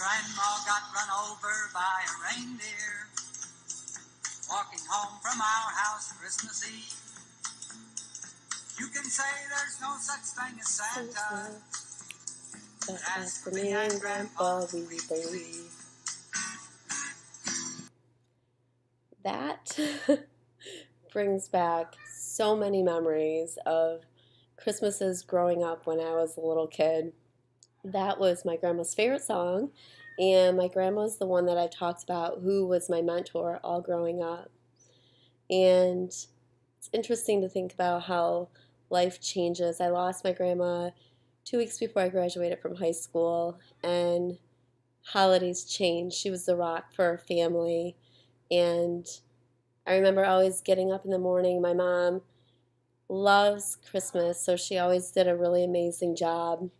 grandma got run over by a reindeer walking home from our house Christmas Eve. You can say there's no such thing as Santa, but as for me and Grandpa, we believe. That brings back so many memories of Christmases growing up when I was a little kid. That was my grandma's favorite song, and my grandma was the one that I talked about who was my mentor all growing up. And it's interesting to think about how life changes. I lost my grandma 2 weeks before I graduated from high school, and holidays changed. She was the rock for our family, and I remember always getting up in the morning. My mom loves Christmas, so she always did a really amazing job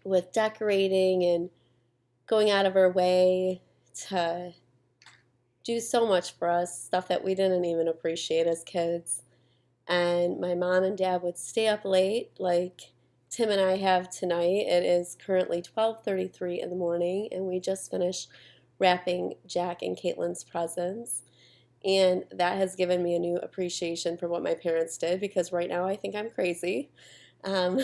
with decorating and going out of her way to do so much for us, stuff that we didn't even appreciate as kids. And my mom and dad would stay up late like Tim and I have tonight. It is currently 12:33 in the morning, and we just finished wrapping Jack and Caitlin's presents. And that has given me a new appreciation for what my parents did, because right now I think I'm crazy. Um,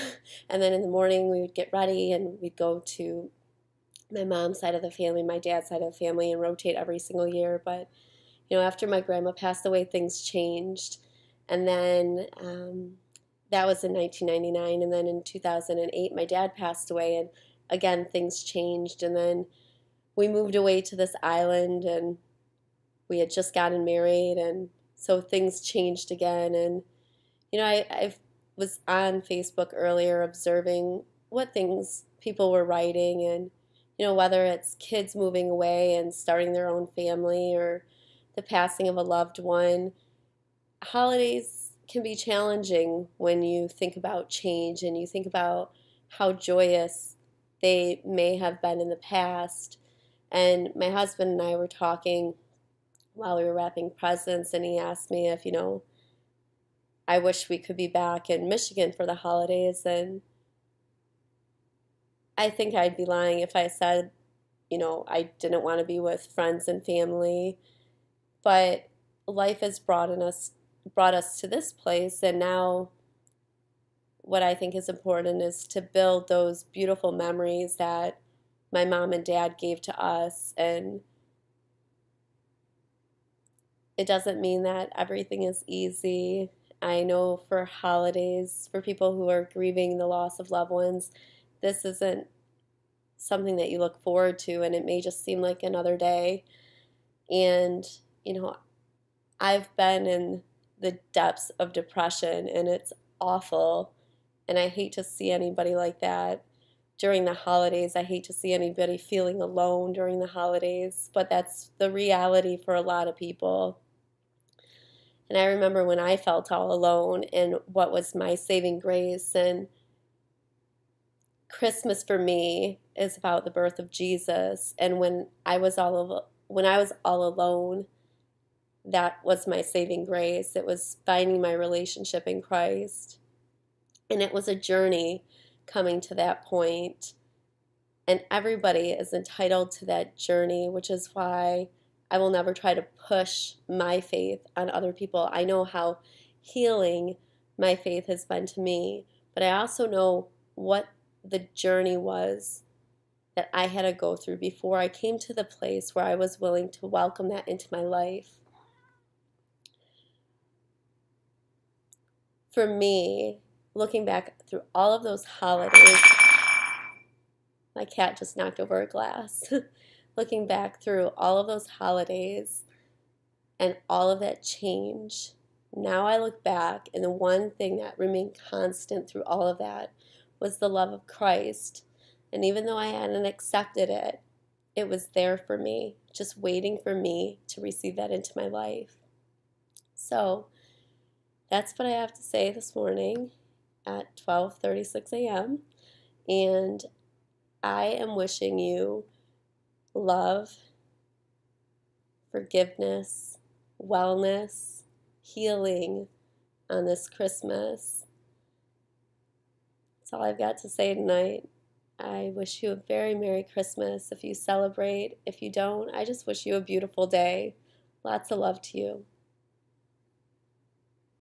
and then in the morning we would get ready and we'd go to my mom's side of the family, my dad's side of the family, and rotate every single year. But after my grandma passed away, things changed. And then that was in 1999. And then in 2008, my dad passed away, and again, things changed. And then we moved away to this island, and we had just gotten married, and so things changed again. And I was on Facebook earlier observing what things people were writing, and whether it's kids moving away and starting their own family or the passing of a loved one. Holidays can be challenging when you think about change and you think about how joyous they may have been in the past. And my husband and I were talking while we were wrapping presents, and he asked me if, I wish we could be back in Michigan for the holidays. And I think I'd be lying if I said, I didn't want to be with friends and family. But life has brought us to this place, and now what I think is important is to build those beautiful memories that my mom and dad gave to us. And it doesn't mean that everything is easy. I know for holidays, for people who are grieving the loss of loved ones, this isn't something that you look forward to, and it may just seem like another day. And, I've been in the depths of depression, and it's awful. And I hate to see anybody like that during the holidays. I hate to see anybody feeling alone during the holidays, but that's the reality for a lot of people. And I remember when I felt all alone and what was my saving grace. And Christmas for me is about the birth of Jesus. And when I was all alone, that was my saving grace. It was finding my relationship in Christ. And it was a journey coming to that point. And everybody is entitled to that journey, which is why I will never try to push my faith on other people. I know how healing my faith has been to me, but I also know what the journey was that I had to go through before I came to the place where I was willing to welcome that into my life. For me, looking back through all of those holidays, my cat just knocked over a glass. Looking back through all of those holidays and all of that change, now I look back, and the one thing that remained constant through all of that was the love of Christ. And even though I hadn't accepted it, it was there for me, just waiting for me to receive that into my life. So that's what I have to say this morning at 12:36 a.m. And I am wishing you love, forgiveness, wellness, healing on this Christmas. That's all I've got to say tonight. I wish you a very Merry Christmas if you celebrate. If you don't, I just wish you a beautiful day. Lots of love to you.